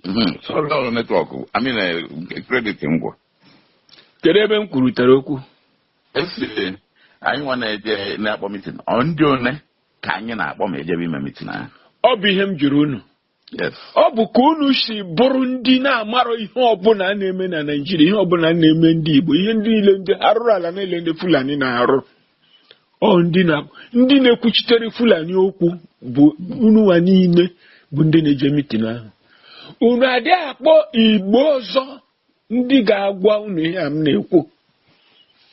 So network. I mean, credit ngwa. Kedu ebe m kwurutere okwu? Esi anyị nwa na-eje na-akpọ meeting. Ndị one ka anyị na-akpọ ma ejebe ime meeting ahụ. Ọ bụ ihe m jụrụ unu. Yes. Ọ bụ ka unu si bụrụ ndị na-amarọ ihe ọbụla na-eme na Naịjirịa, ihe ọbụla na-eme ndị Igbo, ihe ndị niile ndị arụrụ ala niile ndị Fulani na-arụ. Ndị na-ekwuchitere Fulani okwu bụ unu nwa niile bụ ndị na-eje meeting ahụ. Unu adị akpọ Igbo ọzọ ndị ga-agwa unu ihe a m na-ekwu.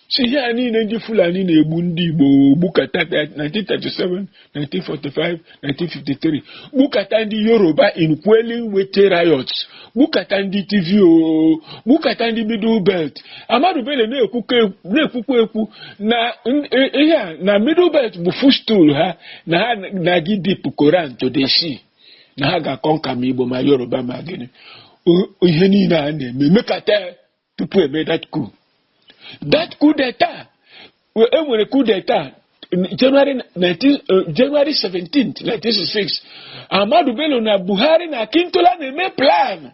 Si ihe a niile ndị Fulani na-egbu ndị Igbo gbukata 1937, 1945, 1953, gbukata ndị Yoruba in quelling wete riots, gbukata ndị TVO, gbukata ndị Middle Belt. Ahmadu Bello na-ekwukwa ekwu na ihe a na Middle Belt bụ footstool ha na ha na-agị deep Quran to the sea, na ha ga-akọnka ma Igbo ma Yoruba ma gịnị. Ihe niile a na-eme mekata tupu eme that coup. That coup d'etat, enwere coup d'etat January 17th, 1966. Ahmadu Bello na Buhari na Akintola na-eme plan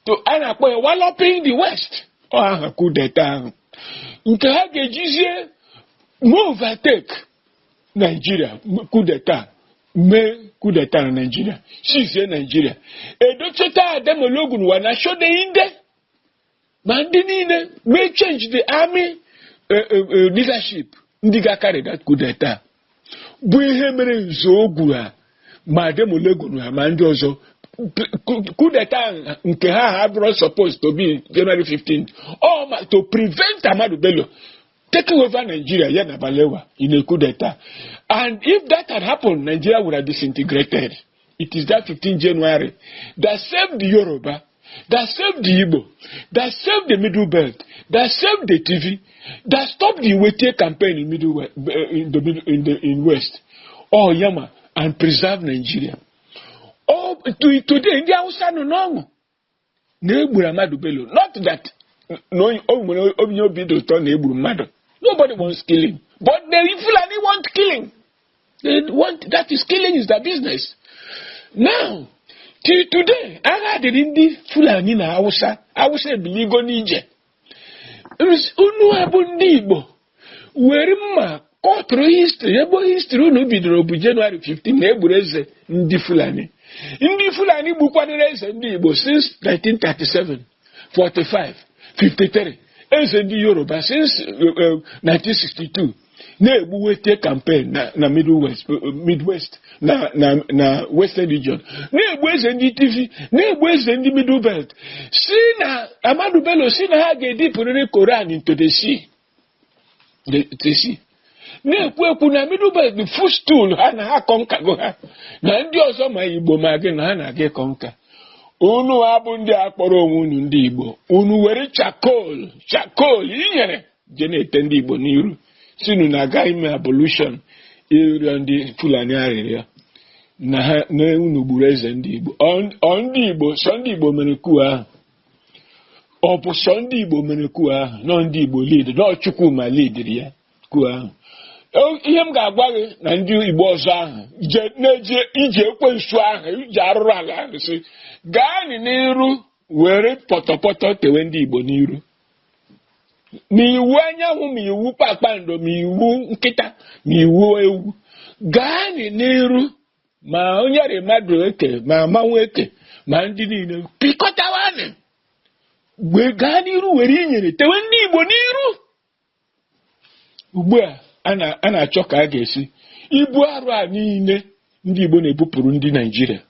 to a na-akpọ walloping the West. Ọ aha coup d'etat ahụ. Nke ha ga-ejizie overtake Nigeria, coup d'etat. Mee coup d'etat na Nigeria. Shizie Nigeria. Edocheta Ademologun wa na shode inde. Ma ndị niile may change the army leadership. Ndị ga-carry that coup d'etat. Bụ ihe mere nzogwu ha ma Ademologun ha ma ndị ọzọ. Coup d'etat nke ha bụrụ supposed to be January 15th. Or to prevent Ahmadu Bello taking over Nigeria, Yana Balewa, in a coup d'etat. And if that had happened, Nigeria would have disintegrated. It is that 15th January that saved the Yoruba, that saved the Igbo, that saved the Middle Belt, that saved the TV, that stopped the Wete campaign in West. Oh, Yama, and preserved Nigeria. Oh, today, India Hausa no no. Ahmadu Bello. Not that nobody wants killing. But the Fulani want killing. That is killing is their business. Now, till today, I had the Fulani na Hausa biligo nije. Unu abu Ndigbo. Were mma kọtụrụ history, ebo history unu bidoro bụ January 15 na egbureze ndị Fulani. Ndị Fulani gbukwanere eze ndị Igbo since 1937, 45, 53. Eze ndị Yoruba since 1962. Na-egbu Wete campaign na Midwest na Western region. Na-egbu eze ndị TV, na-egbu eze ndị Middle Belt. Si na Ahmadu Bello si na ha ga-edipụrịrị Quran into the sea. The sea. Na-ekwu na Middle Belt the footstool ha na ha kọnkago ha. Na ndị ọzọ ma Igbo ma gị na ha na-aga kọnka. Unu abụ ndị akpọrọ onwe unu ndị Igbo. Unu were chakol inyere je na-ete ndị Igbo n'iru. Sinu na aga ime abolition ịrịọ ndị Fulani arịrịọ na ha na unu gburu eze ndị Igbo. Ndị Igbo sọ ndị Igbo mere coup ahụ. Ọ bụ sọ ndị Igbo mere coup ahụ. Nọ ndị Igbo lead, nọ Chukwuma lead ya coup ahụ. Ihe m ga-agwa gị na ndị Igbo ọzọ ahụ na-eje ije ekwensu ahụ ije arụrụ ala ahụ sị gaa n'iru were pọtọpọtọ tewe ndị Igbo n'iru. Ma iwu anyanwụ ma iwu kpakpando ma iwu nkịta ma iwu ewu gaa n'iru ma onye mmadụ eke ma manwụ eke ma ndị niile pikọtawanị gaa n'iru were inyere tewe ndị Igbo n'iru. Ugbu a na-achọ ka a ga-esi ibu arụ a niile ndị Igbo na-ebupụrụ ndị Naịjirịa.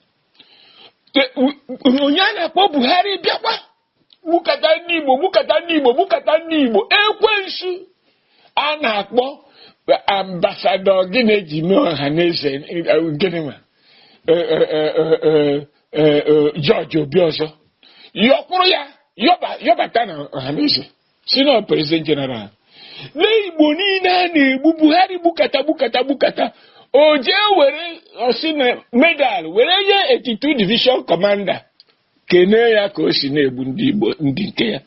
Onye a na-akpọ Buhari bịakwa gbukata ndị Igbo ekwensu a na-akpọ ambasadọ gị na-eji mee Ohanaeze gịnịma George Obi ọzọ yọkwụrụ ya yọbata na Ohanaeze si na President General. N'Igbo niile a na-egbu Buhari gbukata o jee were osi na medal were nye 82 Division Commander kene ya ka o si na-egbu ndị Igbo ndị nke ya.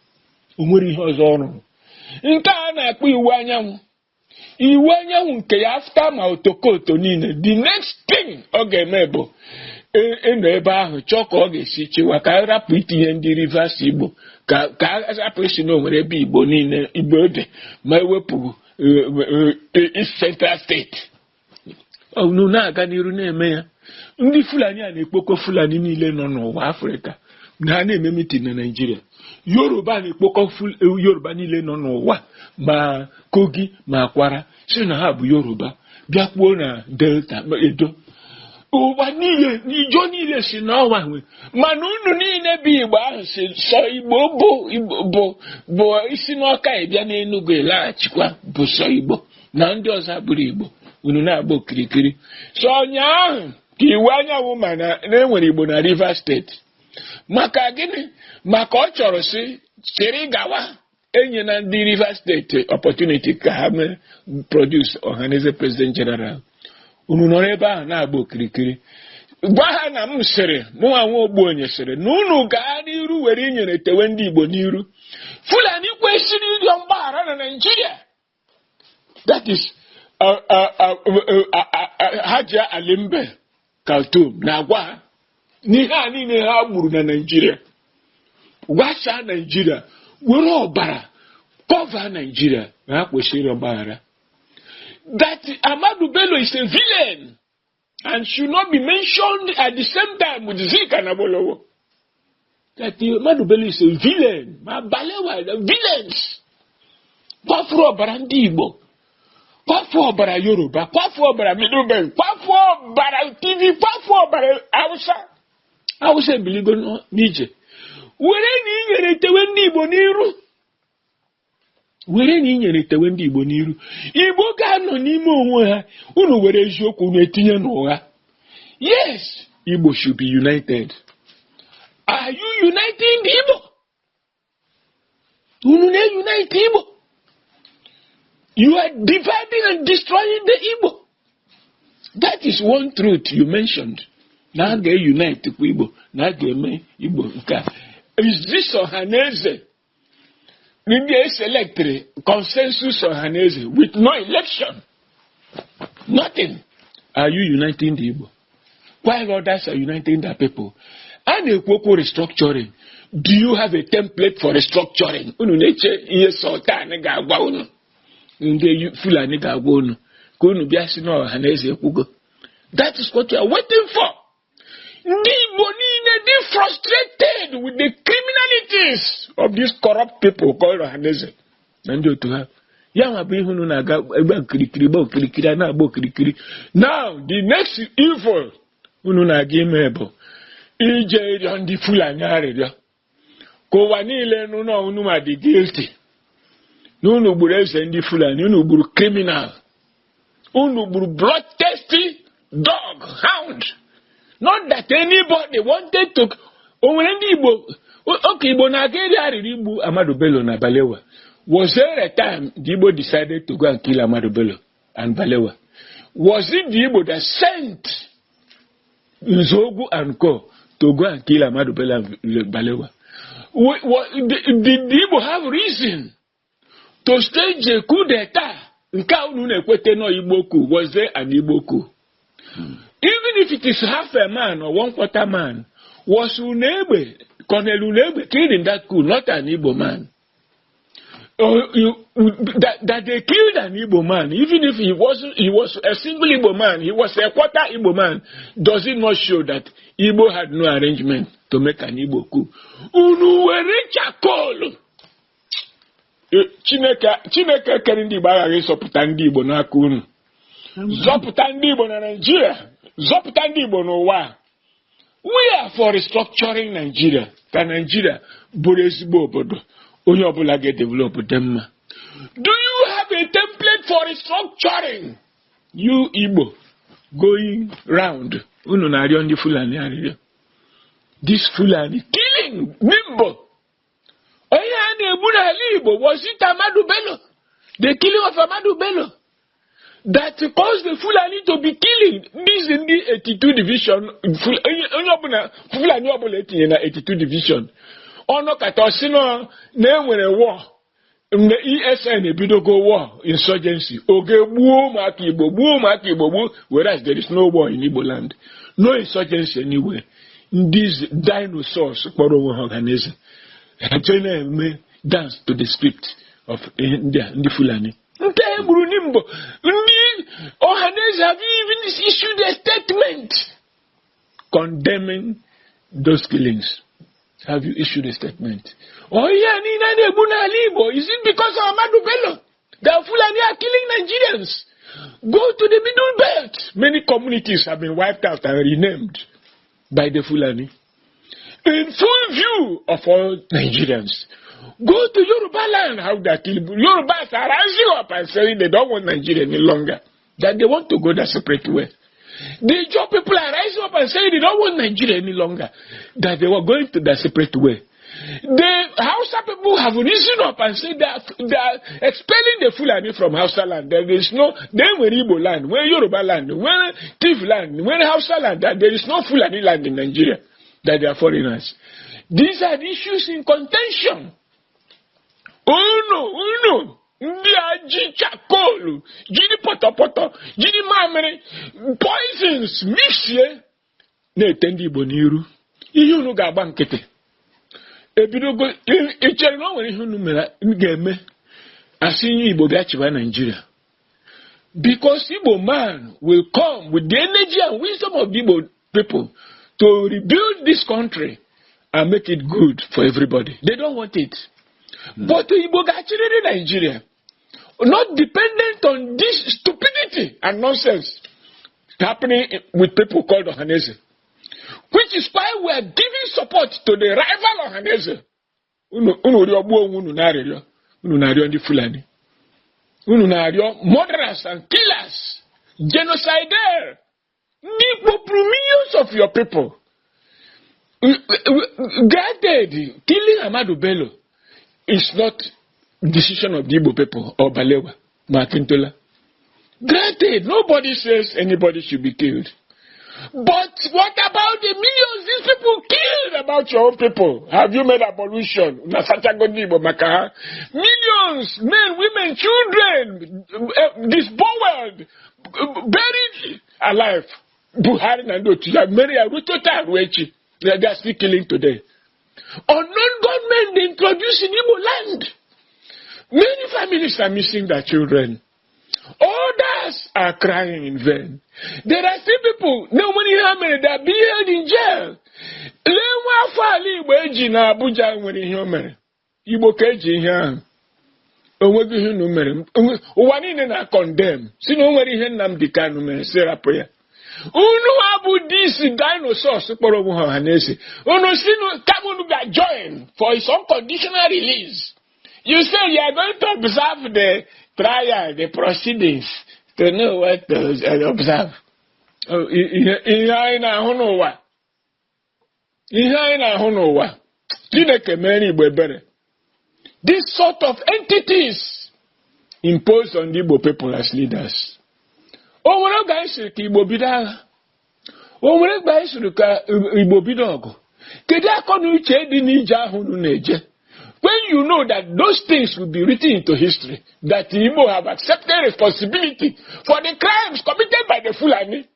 O nwere ihe ọzọ ọrụ nke a na-akpọ iwu anyanwụ nke ya after ma otokoto niile. The next thing ọ ga-eme bụ eno ebe ahụ chọọ ka ọ ga-esi chewa ka a rapụ itinye ndị Rivers Igbo ka a rapụ isi na o nwere ebe Igbo niile Igbo dị ma ewepụ East Central State. Unu na-aga n'iru na-eme ya. Ndị Fulani a na-ekpokọ Fulani niile nọ n'ụwa Afrịka na ha na-eme mitin na Naịjirịa. Yoruba na-ekpokọ Yoruba niile nọ n'ụwa ma Kogi ma Akwara si na ha bụ Yoruba bịakwuo na Delta Edo. Ụwa niile Ijo niile si n'ọwa nwe mana unu niile bụ Igbo ahụ si sọ Igbo bụ isi n'Ọka ịbịa n'Enuguelaghachikwa bụ sọ Igbo na ndị ọzọ bụrụ Igbo. Unu na-agba okirikiri so ụnyaahụ ka iwe anyanwụ ma na enwere Igbo na Rivers State maka gịnị maka ọ chọrọ si chịrị gawa enye na ndị Rivers State opportunity ka ha mee produce Ohanaeze President General. Unu nọrọ ebe ahụ na-agba okirikiri gwa ha na m sịrị mụnwa nwa Ogbuonye sịrị na unu gaa n'iru were inyere tewe ndị Igbo n'iru. Fulani kwesịrị ịrịọ mgbaghara na Nigeria. That is Haja Alimbe Khartoum na-agwa ha n'ihe a niile ha gburu na Nigeria. Gwasaa Nigeria were ọbara kọva Nigeria na ha kwesịrị ọgbaghara. That Ahmadu Bello is a villain and should not be mentioned at the same time with Zik and Abolowo. That Ahmadu Bello is a villain. Ma Balewa, the villains. Kwafuru ọbara ndị Igbo. Kwafu ọbara Yoruba, kwafu ọbara Middle Belt, kwafu ọbara TV, kwafu ọbara Hausa ebiligo n'ije. Were na inyere tewe ndị Igbo n'iru. Were na inyere tewe ndị Igbo n'iru. Igbo ga-anọ n'ime onwe ha, unu were eziokwu unu etinye n'ụgha. Yes, Igbo should be united. Are you uniting the Igbo? Unu na-unite Igbo. You are dividing and destroying the Igbo. That is one truth you mentioned. Now they unite the Igbo. Now they make Igbo. Is this Ohanaeze? They select consensus Ohanaeze with no election. Nothing. Are you uniting the Igbo? While others are uniting the people. And a Koko restructuring. Do you have a template for restructuring? Ndị Fulani ga-agwa unu ka unu bịa si n'Ọhanaeze ekwugo. That is what you are waiting for. Ndị Igbo niile dị frustrated with the criminalities of these corrupt people called Ohanaeze na ndị otu ha. Ya nwa bụ ihe unu na-aga egbe okirikiri gba okirikiri a na-agba okirikiri. Now the next evil unu na-aga ime bụ ije ịrịọ ndị Fulani arịrịọ ka ụwa niile nụ na unu ma dị guilty. Unu gburu eze ndị Fulani, unu gburu criminal, unu gburu bloodthirsty dog, hound. Not that anybody wanted to. Onwere ndị Igbo, okay, Igbo na-aga eri arịrị igbu Ahmadu Bello na Balewa. Was there a time the Igbo decided to go and kill Ahmadu Bello and Balewa? Was it the Igbo that sent Nzogu and Co to go and kill Ahmadu Bello and Balewa? Did the Igbo have reason to stage a coup d'etat? Nka unu na-ekwete no Igbo coup. Was there an Igbo coup? Even if it is half a man or 1/4 man, was Unebe, Colonel Unebe killed in that coup, not an Igbo man? That they killed an Igbo man, even if he was a single Igbo man, he was a quarter Igbo man, does it not show that Igbo had no arrangement to make an Igbo coup? Unu were chakolo. Chineke kere ndị Igbo aghaghị ịzọpụta ndị Igbo n'aka unu. Zọpụta ndị Igbo na Nigeria. Zọpụta ndị Igbo n'ụwa. We are for restructuring Nigeria. Ka Nigeria bụrụ ezigbo obodo. Onye ọbụla ga-develop dị mma. Do you have a template for restructuring? You Igbo going round. Unu na-arịọ ndị Fulani arịrịọ. This Fulani killing Ndigbo. Onye a na-egbu n'ala Igbo was it Ahmadu Bello? The killing of Ahmadu Bello that caused the Fulani to be killing. This in the 82 division. Fulani ọbụla etinye na 82 division. Ono kata osino na enwere war the ESN ebido go war insurgency. Oge gbuo maka Igbo, whereas there is no war in Igbo land. No insurgency anywhere. These dinosaurs kpọrọ onwe ha Ohanaeze. Ejene dance to the script of ndị Fulani. Nke egburu Ndigbo. Ohanaeze have even issued a statement condemning those killings. Have you issued a statement? Oh yeah, is it because of Ahmadu Bello that Fulani are killing Nigerians? Go to the Middle Belt. Many communities have been wiped out and renamed by the Fulani. In full view of all Nigerians. Go to Yoruba land, how they kill. Yorubas are rising up and saying they don't want Nigeria any longer. That they want to go their separate way. The Ijaw people are rising up and saying they don't want Nigeria any longer. That they were going to their separate way. The Hausa people have risen up and said that they are expelling the Fulani from Hausa land. There is no, then when Igbo land, when Yoruba land, when Tiv land, when Hausa land, that there is no Fulani land in Nigeria. That they are foreigners. These are the issues in contention. Uno. Ndị aji chakolu, jiri potopoto, jiri mamere, poisons, mixie, na-ete ndị Igbo n'iru. Ihe unu ga-agba nkịtị. Ebidogo, ichere na o nwere ihe unu mere ga-eme asị nye Igbo bịa chịba Nigeria. Because Igbo man will come with the energy and wisdom of the Igbo people to rebuild this country and make it good for everybody. They don't want it. But Igbo ga-achịrịrị Nigeria, not dependent on this stupidity and nonsense happening with people called Ohanaeze. Which is why we are giving support to the rival Ohanaeze. Unu na-arịọ ndị Fulani. Unu na-arịọ murderers and killers, genocidaires, millions of your people. Granted, killing Ahmadu Bello is not decision of the Igbo people or Balewa, Makintola. Granted, nobody says anybody should be killed. But what about the millions these people killed about your own people? Have you made abolition? Millions, men, women, children, disboweled, buried alive. Buhari and Otuya, Mary Arutota Ruechi, they are still killing today. Unknown government introduced in Igbo land. Many families are missing their children. Others are crying in vain. There are still people, no money hammer, that are being held in jail. Lewa fali Igbo na Abuja nwere ihe o mere. Igbo ka eji ihe ahụ. Onweghi ihe unu mere. Ụwa niile na condemn. Si na o nwere ihe Nnamdi Kanu mere, si rapụ ya. Unu abu this dinosaurs kpọrọ onwe ha Ohanaeze. Unu si unu ga join for his unconditional release. You say you are going to observe the trial, the proceedings, to know what to observe. Ihe anyị na-ahụ n'ụwa. Ihe anyị na-ahụ n'ụwa. Chineke mere Igbo ebere. This sort of entities imposed on the Igbo people as leaders. O nwere oge anyị siri ka Igbo bido agha. O nwere oge anyị siri ka Igbo bido ọgụ. Kedu akọ na uche dị n'ije ahụ unu na-eje? When you know that those things will be written into history, that the Igbo have accepted responsibility for the crimes committed by the Fulani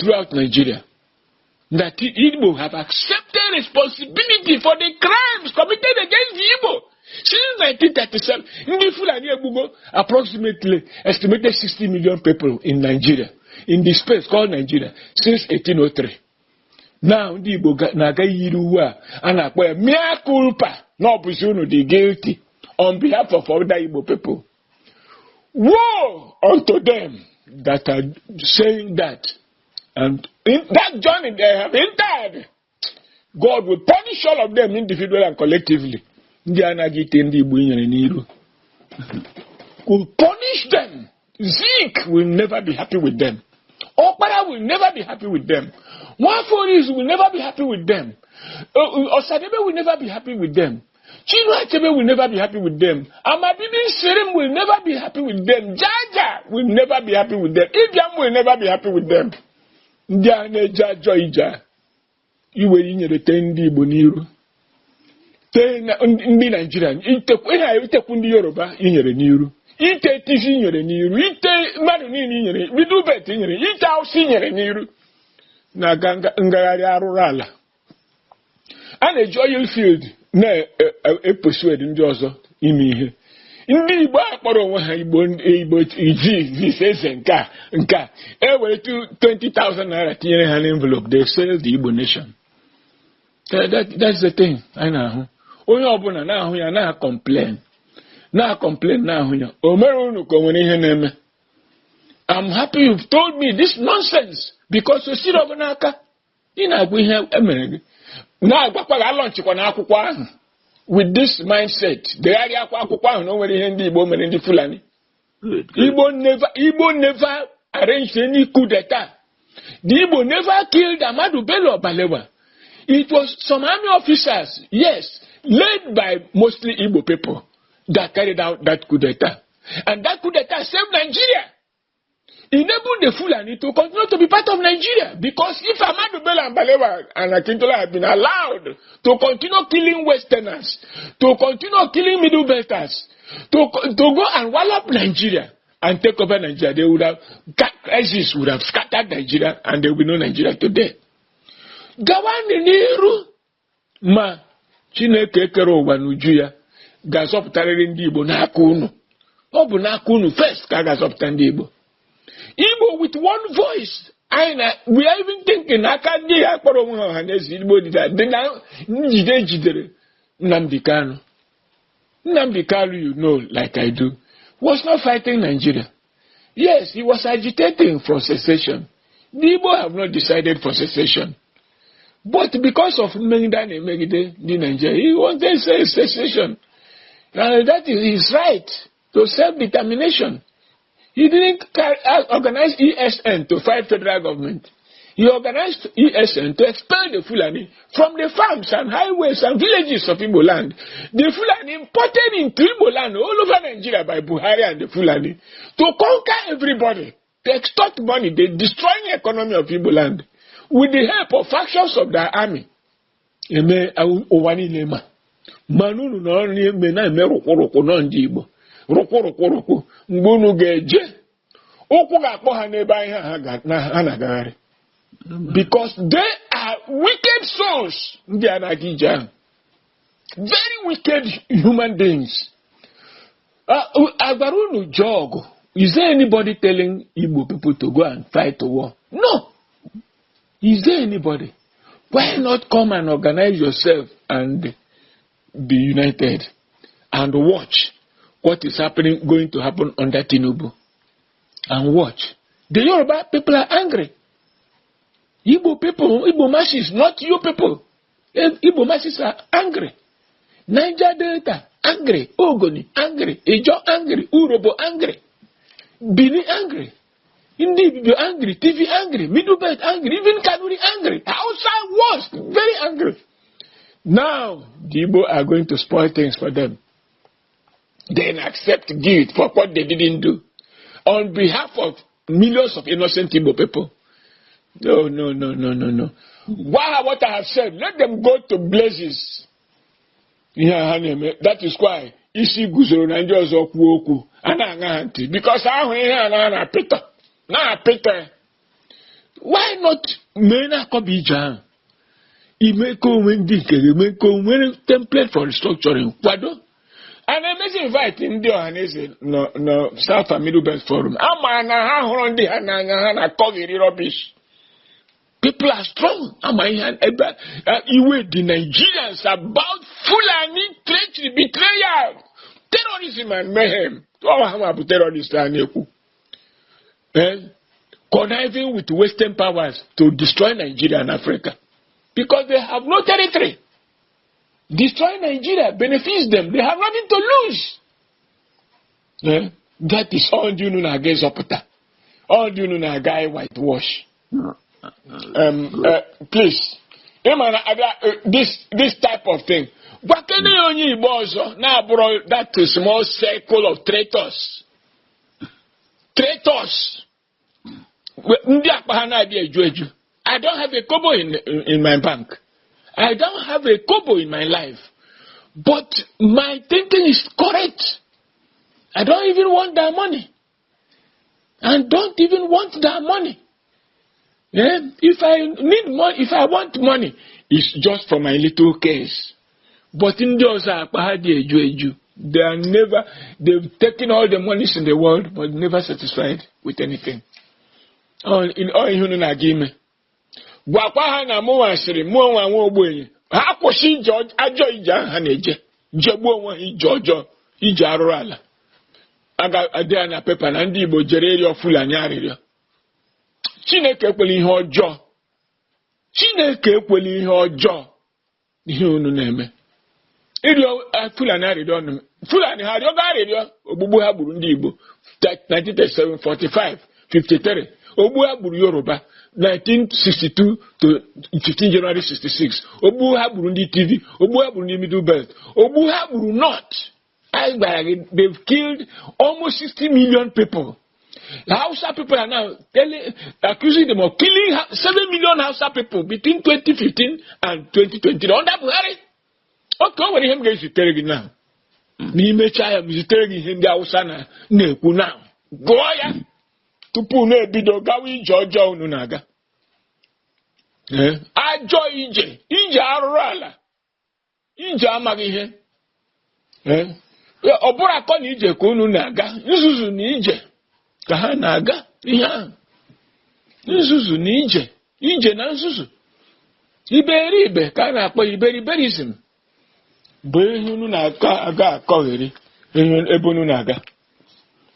throughout Nigeria. That the Igbo have accepted responsibility for the crimes committed against the Igbo. Since 1937, the Fulani Igbo approximately estimated 60 million people in Nigeria, in the space called Nigeria, since 1803. Now, the Igbo na-aga yiri uwe a na-akpọ ya mea culpa. No, presume they guilty on behalf of other Igbo people. Woe unto them that are saying that. And in that journey they have entered. God will punish all of them individually and collectively. Will punish them. Zeke will never be happy with them. Okpara will never be happy with them. Nwaforis will never be happy with them. Osadebe will never be happy with them. Chinua will never be happy with them. Amabibi Serim will never be happy with them. Jaja will never be happy with them. Ibiam will never be happy with them. Ndiane Jaja Ija. Iwe inyere tendi Igbo n'iru. ndị Nigeria itekwu ndị Yoruba inyere n'iru, ite TV inyere n'iru, ite mmadụ niile inyere, bido bet inyere, ite Hausa inyere n'iru na ngagharị arụrụ ala. A na-eji oil field na-epersuade ndị ọzọ ime ihe. Ndị Igbo akpọrọ onwe ha Igbo eze nke a ewere 20,000 naira tinyere ha n'envelope, they sell the Igbo nation. That's the thing anyị na-ahụ. Onye ọbụla na-ahụ ya na-complain na-ahụ ya. O mere unu ka o nwere ihe na-eme. I'm happy you've told me this nonsense because o siri ọgụ n'aka. Ị na-agwa ihe emere gị. Na-agwakwa ga alọnchikwa n'akwụkwọ ahụ with this mindset. Degharịa akwụkwọ ahụ na o nwere ihe ndị Igbo mere ndị Fulani. Igbo never arranged any coup d'etat. The Igbo never killed Ahmadu Bello Balewa. It was some army officers, yes, led by mostly Igbo people that carried out that coup d'etat. And that coup d'etat saved Nigeria. Enabled the Fulani to continue to be part of Nigeria. Because if Ahmadu Bello and Balewa and Akintola had been allowed to continue killing Westerners, to continue killing Middle Belters, to go and wallop Nigeria and take over Nigeria, they would have, ISIS would have scattered Nigeria and there would be no Nigeria today. Gawani n'iru ma Chineke ekere ụwa n'uju ya ga-azọpụtarịrị ndị Igbo n'aka unu. Ọ bụ n'aka unu first ka a ga-azọpụta ndị Igbo. Igbo with one voice. We are even thinking aka ndị ya kpọrọ onwe ha Ohanaeze Igbo dị na njide jidere Nnamdi Kanu. Nnamdi Kanu, you know, like I do, was not fighting Nigeria. Yes, he was agitating for secession. The Igbo have not decided for secession. But because of Megide, Nigeria, he wanted secession. And that is his right to self-determination. He didn't organize ESN to fight federal government. He organized ESN to expel the Fulani from the farms and highways and villages of Igbo land. The Fulani imported into Igbo land all over Nigeria by Buhari and the Fulani to conquer everybody, to extort money, the destroying economy of Igbo land. With the help of factions of their army. Eme owani lema. Manunu no eme na eme rokoroko no ndị Igbo. Rokoroko mgbe unu ga-eje. Okwu ga-akpọ ha n'ebe anyị ha na-agagharị. Because they are wicked souls. Ndị a na-aga ije ahụ. Very wicked human beings. Agwara unu jọgụ. Is there anybody telling Igbo people to go and fight a war? No. Is there anybody? Why not come and organize yourself and be united and watch what is going to happen under Tinubu? And watch. The Yoruba people are angry. Igbo people, Igbo masses, not you people. Igbo masses are angry. Niger Delta, angry. Ogoni, angry. Ijo, angry. Urobo, angry. Bini, angry. Ndigbo angry, TV angry, Middle Belt angry, even Kanuri angry. Outside was very angry. Now, the Igbo are going to spoil things for them. Then accept guilt for what they didn't do. On behalf of millions of innocent Igbo people. No. What I have said, let them go to blazes. That is why isi guzoro na ndị ọzọ kwuo okwu ana-aṅa ha ntị. Because ahụ ihe a na Peter. Na Peter, why not mee na-akọba ije ahụ? Imeko onwe ndị nke ga-emeko onwe template for restructuring kwado. And emezi invite ndị Ohanaeze no South and Middle Belt Forum. Ama na ha hụrụ ndị ha n'anya ha na-akọghịrị rubbish. People are strong. Ama ihe iwe the Nigerians about Fulani treachery, betrayal, terrorism and mayhem. All ha bụ terrorists a na-ekwu. Conniving with Western powers to destroy Nigeria and Africa. Because they have no territory. Destroy Nigeria benefits them. They have nothing to lose. That is all you know against Opota. All you know against whitewash. Please. This type of thing. But can you now bro that small circle of traitors? Traitors. I don't have a kobo in my bank. I don't have a kobo in my life. But my thinking is correct. I don't even want that money. And don't even want that money. Yeah? If I need money, if I want money, it's just for my little case. But in those they are never, they've taken all the monies in the world, but never satisfied with anything. In all human agreement. Gwakwa na mwa siri mwa nwa ogbenye ha kwụsị ije ajọ ije ha na-eje jegbuo onwe ije ọjọọ ije arụrụ ala aga adịa na pepa na ndị Igbo jere ịrịọ Fulani arịrịọ. Chineke ekwela ihe ọjọọ. Chineke ekwela ihe ọjọọ ihe unu na-eme. Ịrịọ Fulani arịrịọ ọnụ. Fulani ha arịọ arịrịọ ogbugbu ha gburu ndị Igbo 1937, 45, 53. Ogbu ha gburu Yoruba 1962 to 15 January 66. Ogbu ha gburu ndị TV. Ogbu ha gburu ndị Middle Belt. Ogbu ha gburu North. They've killed almost 60 million people. The Hausa people are now accusing them of killing 7 million Hausa people between 2015 and 2020. Under Buhari. Okay, when him guys you tell you now. Me mecha you tell you him the Hausa na-ekwu now. Go ya. Tupu na-ebido gawa ije ọjọọ unu na-aga. Ajọ ije arụrụ ala, ije amaghị ihe. Ọ bụrụ akọ na ije ka unu na-aga, nzuzu na ije ka ha na-aga ihe ahụ. Nzuzu na ije na nzuzu. Iberibe ka a na-akpọ iberiberism. Bụ ihe unu na-aga akọgheri ebe unu na-aga.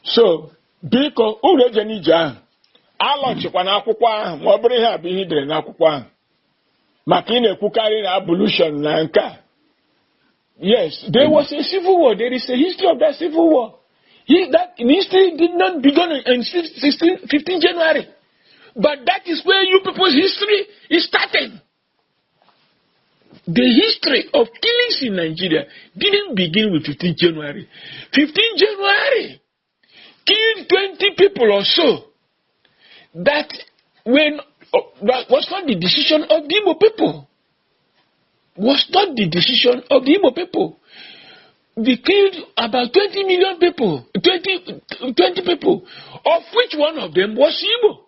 So, biko uru eje n'ije ahụ alọchikwa n'akwụkwọ ahụ ma ọ bụrụ ihe a bụ ihe idere n'akwụkwọ ahụ maka ị na-ekwukarị na abolition na nke a. Yes, there was a civil war. There is a history of that civil war. That history did not begin in 15 January. But that is where you people's history is starting. The history of killings in Nigeria didn't begin with 15 January. 15 January killed 20 people or so. That was not the decision of the Igbo people. Was not the decision of the Igbo people. They killed about 20 million people, 20 people, of which one of them was Igbo,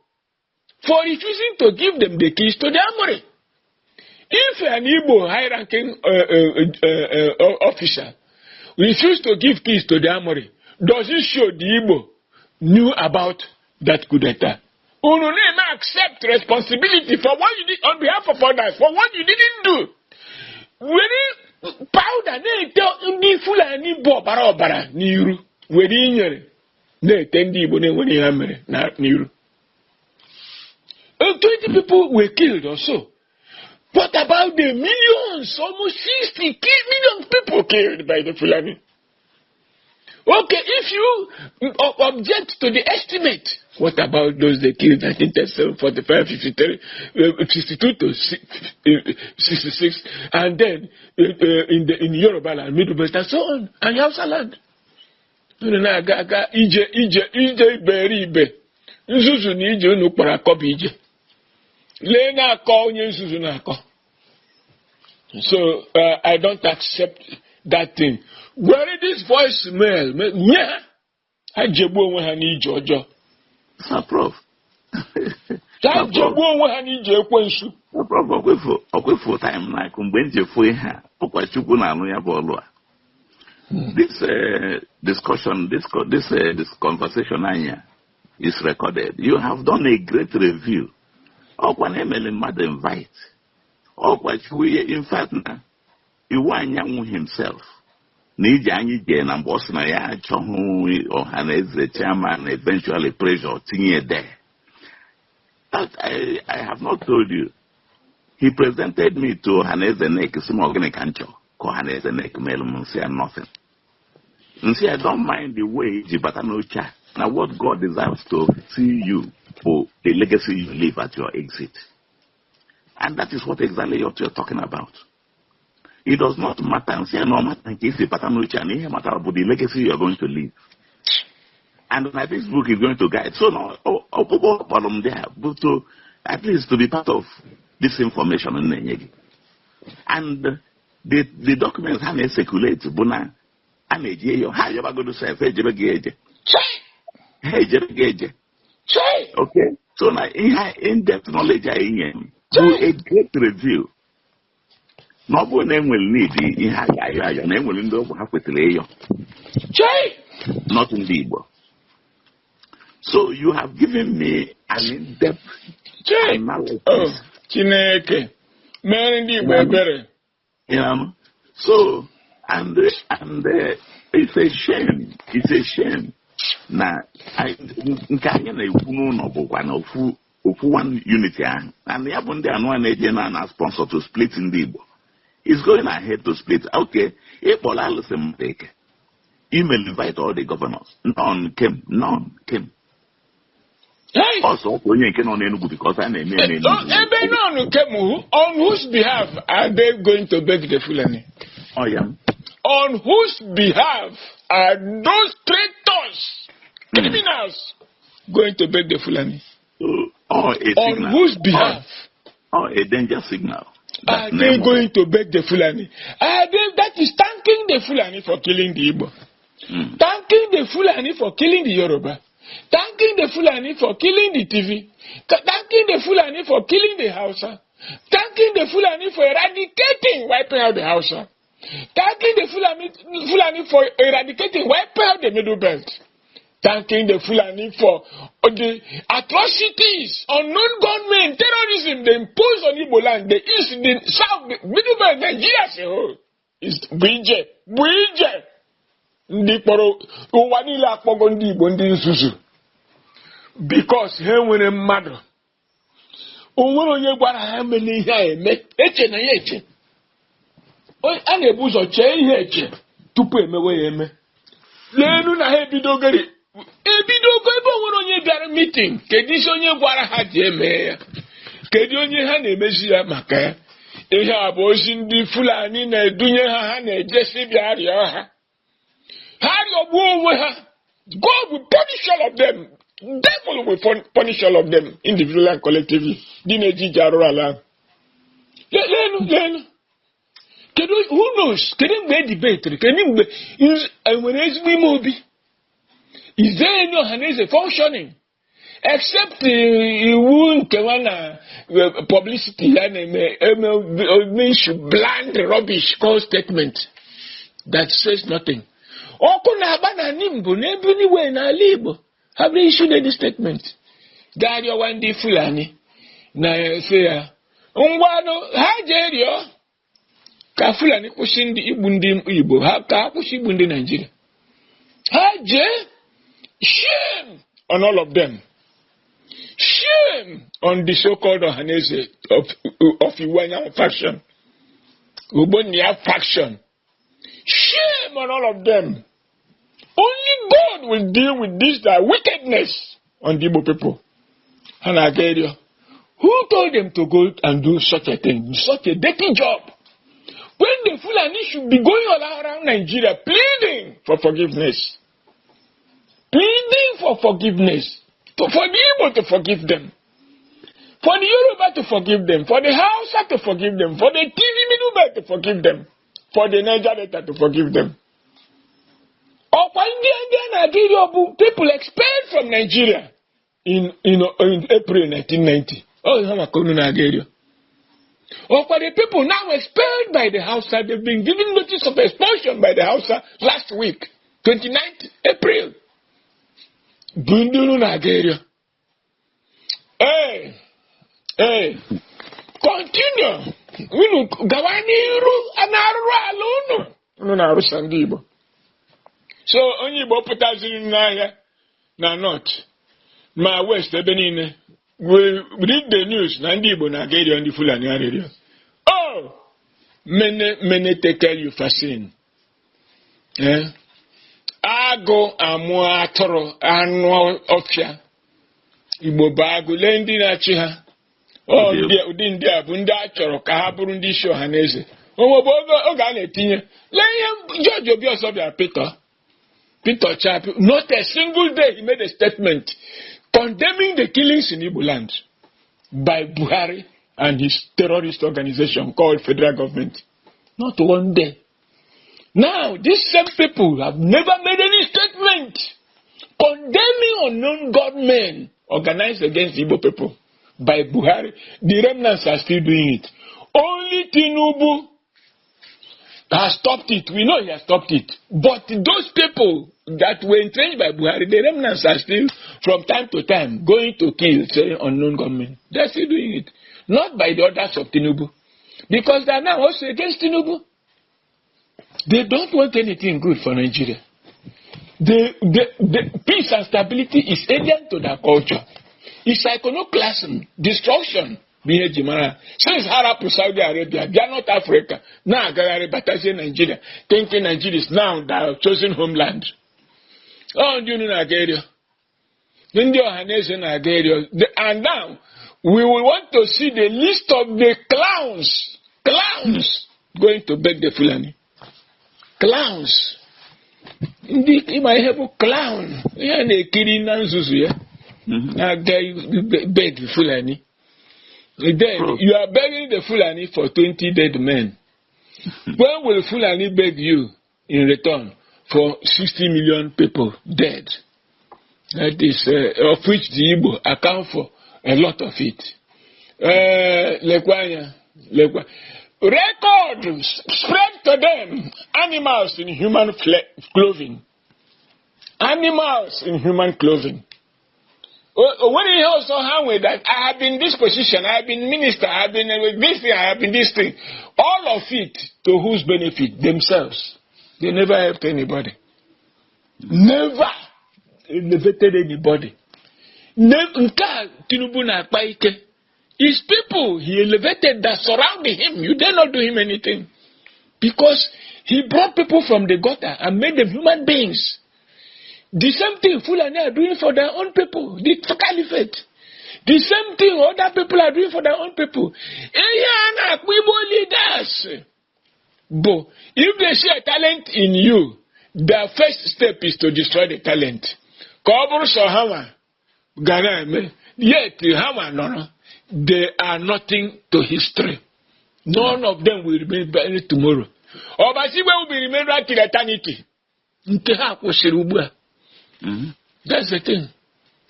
for refusing to give them the keys to the armory. If an Igbo high-ranking officer refused to give keys to the armory, does it show the Igbo knew about that coup d'etat? Ununema accept responsibility for what you did on behalf of others, for what you didn't do. When powder ndị Fulani bụ ọbara ọbara n'iru were inyere na-ete ndị Igbo na-enwere ihe mere n'iru. 20 people were killed or so. What about the millions, almost 60 million people killed by the Fulani? Okay, if you object to the estimate, what about those they killed 1937, 45, 53, 52 to 66, and then in Yoruba land, Middle Belt, and so on, and Hausa land? Ije iberibe. Nzuzu na ije unu kpara akọ ije. Lee na akọ onye nzuzu na akọ. So I don't accept that thing. Where this voicemail? Yeah, I jegbu onwe ha n'ije ọjọọ. No prof. I jegbu onwe ha n'ije ekwensu. No prof, okwefu time like mgbe njefu ihe a, ọkwa Chukwu na-anụ ya bụ ọlụ a. This discussion, this conversation anya is recorded. You have done a great review. Ọkwa na-emele mmadụ invite. Ọkwa Chukwu, in fact, na iwu anyanwụ himself. N'iji anyị jee na mgbe ọ sị na ya achọghị Ohanaeze chairman eventually pressure tinye there. That I have not told you. He presented me to Ohanaeze neck, some organic ancho, Ohanaeze neck, melum, say nothing. And see, I don't mind the way Jibatanocha. Now what God desires to see you for the legacy you leave at your exit. And that is what exactly what you're talking about. It does not matter. And say no matter in case Jibatanocha and it matter about the legacy you are going to leave. And my Facebook is going to guide. So no, bottom there, but at least to be part of this information. And the documents have circulate, Buna, and a year, how you ever going to say, okay, so now in-depth knowledge I do a great review. No one name will need your name will end up with the not Ndigbo. So you have given me an in-depth analysis. Oh, Chineke. Man, Ndigbo, so and it's a shame. It's a shame. Now, I can't one unity and the Abunde and one agent and a sponsor to split Ndigbo. It's going ahead to split. Okay, if all listen, take email invite all the governors. None came. Hey. Also, when you can on Enugu because I name on whose behalf are they going to beg the Fulani? Oh, yeah. On whose behalf are those traitors, criminals, going to beg the Fulani? On whose behalf? A danger signal. Are they going to beg the Fulani? That is thanking the Fulani for killing the Igbo. Thanking the Fulani for killing the Yoruba. Thanking the Fulani for killing the TV. Thanking the Fulani for killing the Hausa. Thanking the Fulani for wiping out the Hausa. Thanking the Fulani for wiping out the Middle Belt. Thanking the Fulani for the atrocities, unknown gunmen, terrorism they impose on Igbo land, the east, the south, the Middle Belt, Nigeria as a whole. It's Bridge. Because he nwere mmadụ onwere onye gwara ha mele ihe a eme eche na ya eche a na-ebu ụzọ chee ihe eche tupu emewe ya eme lenu na ha ebidogo ebe onwere onye bịara meeting kedu isi onye gwara ha ji eme ya kedu onye ha na-emezi ya maka ya ihe a bụ ozi ndị Fulani na-edunye ha na-ejesi bịa rịọ ha God will punish all of them. Devil will punish all of them individually and collectively. Who knows? Debate. Is there any Ohanaeze functioning? Except publicity and bland rubbish called statement that says nothing. Have they issued any statement? Dario Wandi Fulani na say Hajerio ka Fulani pushing the Igbo ka push Igbo in Nigeria. Shame on all of them. Shame on the so-called Ohanaeze of Iwanya faction. Ubonia faction. Shame on all of them. Only God will deal with this wickedness on the Igbo people. And Nigeria, who told them to go and do such a thing, such a dirty job? When the Fulani should be going all around Nigeria pleading for forgiveness. Pleading for forgiveness. For the Igbo to forgive them. For the Yoruba to forgive them. For the Hausa to forgive them. For the TV Middle Belt to forgive them. For the Niger Delta to forgive them. People expelled from Nigeria in April 1990. Nigeria. Or for the people now expelled by the Hausa, they've been given notice of expulsion by the Hausa last week, 29th April. Bunduru Nigeria. Hey, continue. So onye Igbo pụtaziri n'ahịa na North ma West ebe niile we read the news na ndị Igbo na Nigeria ndị Fulani arịrịọ. Oh, many tekel you fascin. Agụ amụ atụrụ anụ ọfịa Igbo bụ agụ lee ndị na-achị ha. Ụdị ndị a bụ ndị a chọrọ ka ha bụrụ ndị isi Ohanaeze. Onwe bụ oge a na-etinye lee ihe George Obi ọsọ bịara Peter Chapi, not a single day he made a statement condemning the killings in Igbo land by Buhari and his terrorist organization called Federal Government. Not one day. Now, these same people have never made any statement condemning unknown gunmen organized against Igbo people by Buhari. The remnants are still doing it. Only Tinubu has stopped it. We know he has stopped it. But those people that were entrenched by Buhari, the remnants are still, from time to time, going to kill, say, unknown gunmen. They're still doing it. Not by the orders of Tinubu. Because they are now also against Tinubu. They don't want anything good for Nigeria. The peace and stability is alien to their culture. It's iconoclasm, destruction. Since Arab to Saudi Arabia, they are not Africa. Now, Nigeria, thinking Nigeria is now their chosen homeland. Oh, you know Nigeria. Ohanaeze Nigeria. And now, we will want to see the list of the clowns going to beg the Fulani. Clowns. You might have a clown. Yeah, they killing Nanzuzu. Beg the Fulani. Then you are begging the Fulani for 20 dead men. When will Fulani beg you in return for 60 million people dead? That is, of which the Igbo account for a lot of it. Record spread to them animals in human clothing. Animals in human clothing. When he also hang with that, I have been this position, I have been minister, I have been with this thing, I have been this thing. All of it to whose benefit? Themselves. They never helped anybody. Never elevated anybody. His people he elevated that surrounded him. You dare not do him anything. Because he brought people from the gutter and made them human beings. The same thing Fulani are doing for their own people. The caliphate. The same thing other people are doing for their own people. Leaders. But if they see a talent in you, their first step is to destroy the talent. Yet, they are nothing to history. None of them will remain buried tomorrow. Obasibe will be remembered till eternity. That's the thing.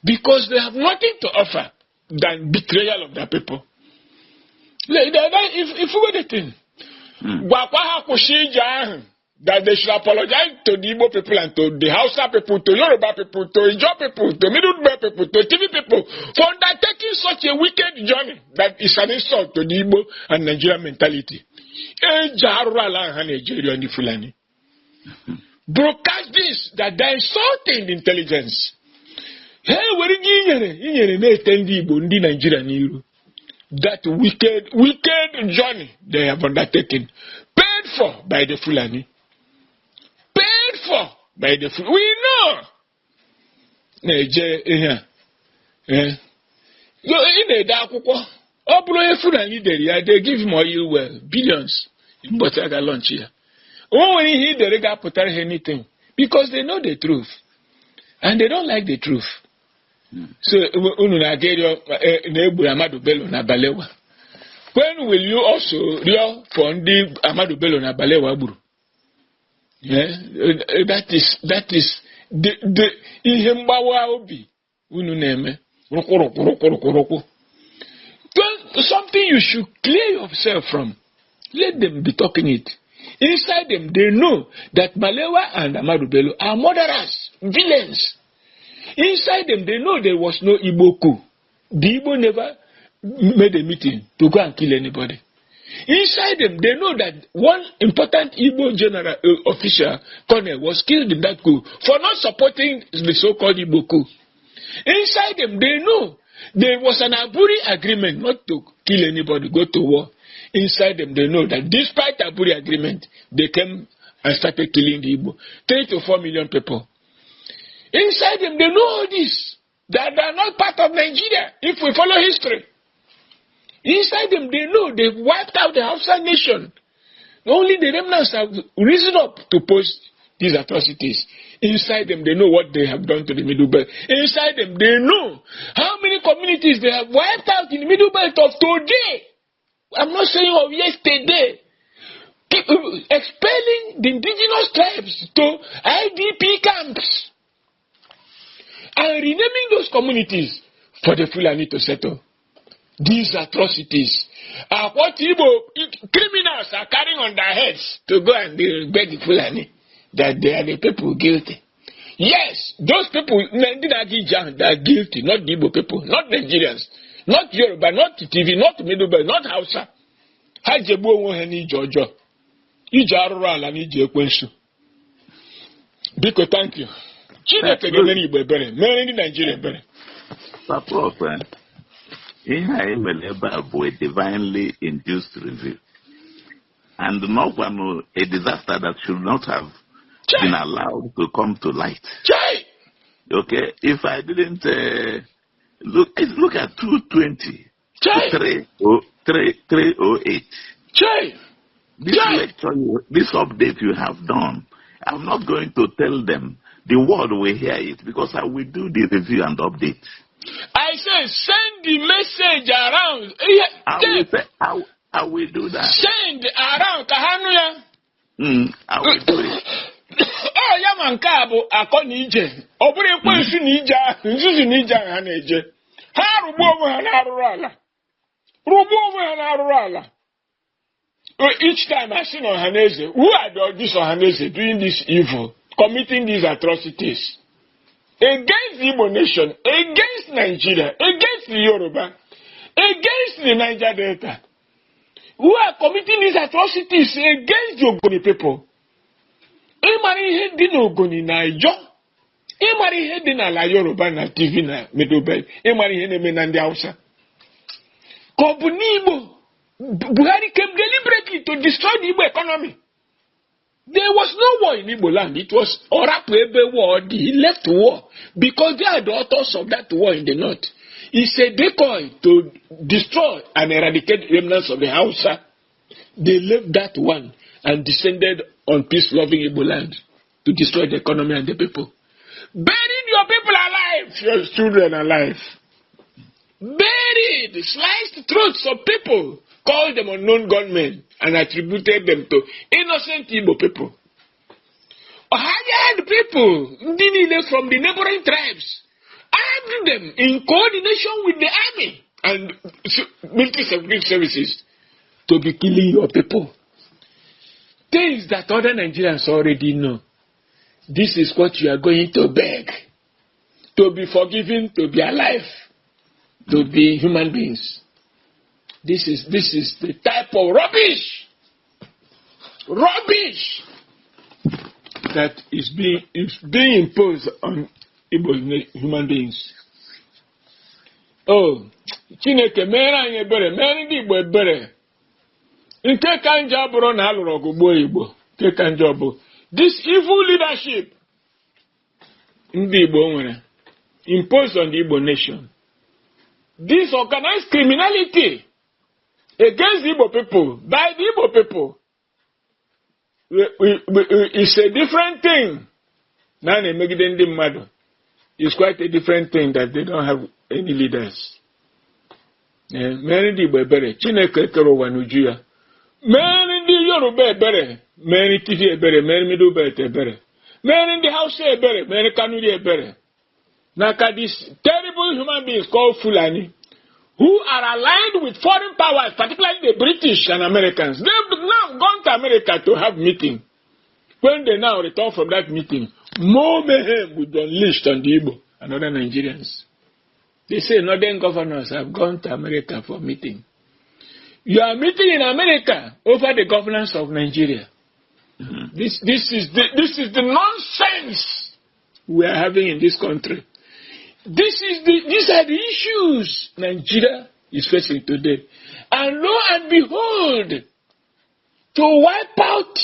Because they have nothing to offer than betrayal of their people. If we were the thing, that they should apologize to the Igbo people and to the Hausa people, to Yoruba people, to Ijaw people, to Middle Belt people, to TV people, for undertaking such a wicked journey that is an insult to the Igbo and Nigerian mentality. Broadcast this, that they are insulting the intelligence. Hey, what are you Nigerian? That wicked journey they have undertaken, paid for by the Fulani. Paid for by the Fulani. We know. They give him oil well, billions in Botaga launch here. When he the rega put anything, because they know the truth, and they don't like the truth. So when will you also real for the Amadu Bello na Balewa Buru? Yeah, that is the Ihembawa Obi ununeme. Something you should clear yourself from. Let them be talking it. Inside them, they know that Balewa and Amadu Bello are murderers, villains. Inside them, they know there was no Igbo coup. The Igbo never made a meeting to go and kill anybody. Inside them, they know that one important Igbo general official, colonel, was killed in that coup for not supporting the so-called Igbo coup. Inside them, they know there was an Aburi agreement not to kill anybody, go to war. Inside them, they know that despite Aburi agreement, they came and started killing the Igbo. 3 to 4 million people. Inside them, they know all this. That they are not part of Nigeria, if we follow history. Inside them, they know they've wiped out the Hausa nation. Only the remnants have risen up to post these atrocities. Inside them, they know what they have done to the Middle Belt. Inside them, they know how many communities they have wiped out in the Middle Belt of today. I'm not saying of yesterday. expelling the indigenous tribes to IDP camps and renaming those communities for the Fulani to settle. These atrocities are what Igbo criminals are carrying on their heads to go and beg the Fulani that they are the people guilty. Yes, those people, they are guilty, not the Igbo people, not Nigerians, not Yoruba, not TV, not Middlebelt, not Hausa. Hajebu onwe n'ije ọjọọ. Ije arụrụ ala n'ije ekwensu. Biko, thank you. Chineke ga-emere Igbo ebere, mere ndị Nigeria ebere. Prof, ihe anyị mere ebe a bụ a divinely induced review. And not one a disaster that should not have been allowed to come to light. Okay, if I didn't look at 220 to 308. This lecture, this update you have done, I'm not going to tell them. The world will hear it because I will do the review and update. I say send the message around. I will do that. Send around Kahanuya. I will do it. Oh, Yamankabo, Akonije. Obri Kwensu Nija, Zuzu Nija Haneje. Harubo and Arurala. Rubo and Arurala. Each time I see Ohanaeze, who are this Ohanaeze doing this evil, committing these atrocities against the Igbo nation, against Nigeria, against the Yoruba, against the Niger Delta, who are committing these atrocities against the Ogoni people. Imari ihe dị n'Ogoni na Ijo, imari ihe dị n'ala Yoruba na TV na Middlebelt, imari ihe na-eme na ndị Hausa. Ka ọ bụ n'Igbo, Buhari came deliberately to destroy the Igbo economy. There was no war in Igbo land. It was Orapuebe war. He left war because they are the authors of that war in the north. It's a decoy to destroy and eradicate remnants of the Hausa. They left that one and descended on peace-loving Igbo land to destroy the economy and the people. Buried your people alive, your children alive. Buried, sliced throats of people, called them unknown gunmen, and attributed them to innocent Igbo people. Hired people from the neighboring tribes, armed them in coordination with the army and military security services to be killing your people. Things that other Nigerians already know. This is what you are going to beg. To be forgiven, to be alive, to be human beings. This is the type of rubbish that is being imposed on Igbo human beings. Oh, Chineke mere anyị ebere, mere ndị Igbo ebere. Nke ka njọ bụrụ na alụrụ ọgụ gbuo Igbo. Nke ka njọ bụ this evil leadership ndị Igbo nwere imposed on the Igbo nation. This organized criminality against the Igbo people, by the Igbo people, it's a different thing. Nane Megidende Mado. It's quite a different thing that they don't have any leaders. Many Igbo ebere, Chineke kero wanujuya. Many Yoruba ebere, many TV ebere, many Middlebelt ebere. Many Hausa ebere, many Kanuri ebere. Naka these terrible human beings called Fulani, who are aligned with foreign powers, particularly the British and Americans. They've now gone to America to have meeting. When they now return from that meeting, more mayhem will be unleashed on the Igbo and other Nigerians. They say northern governors have gone to America for meeting. You are meeting in America over the governance of Nigeria. Mm-hmm. This is the nonsense we are having in this country. These are the issues Nigeria is facing today. And lo and behold, to wipe out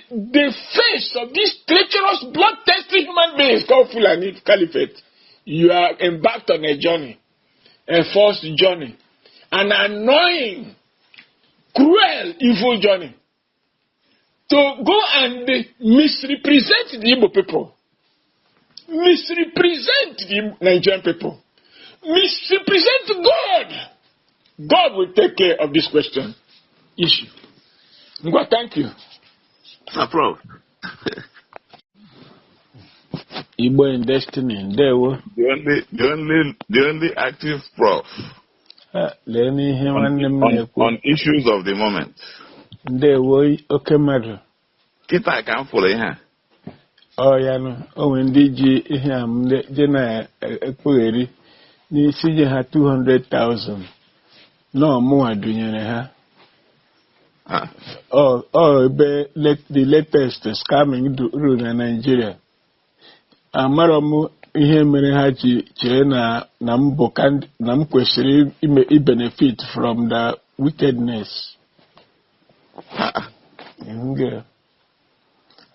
the face of these treacherous, bloodthirsty human beings called Fulani Caliphate, you are embarked on a journey, a forced journey, an annoying, cruel, evil journey, to go and misrepresent the Igbo people. Misrepresent the Nigerian people. Misrepresent God. God will take care of this question issue. Ngwa, thank you. Sir Prof. Igbo in destiny, Ndewo. The only active prof on issues of the moment. Ndewo okemadu. Kita ka m fụrụ ihe a. Oh ya no, o ndị ji ihe a je na ekwegheri n'isi je ha 200,000. No mụ adunyere ha. Ebe the latest scamming rule na Nigeria. Amara m ihe mere ha ji chee na m kwesịrị benefit from the wickedness.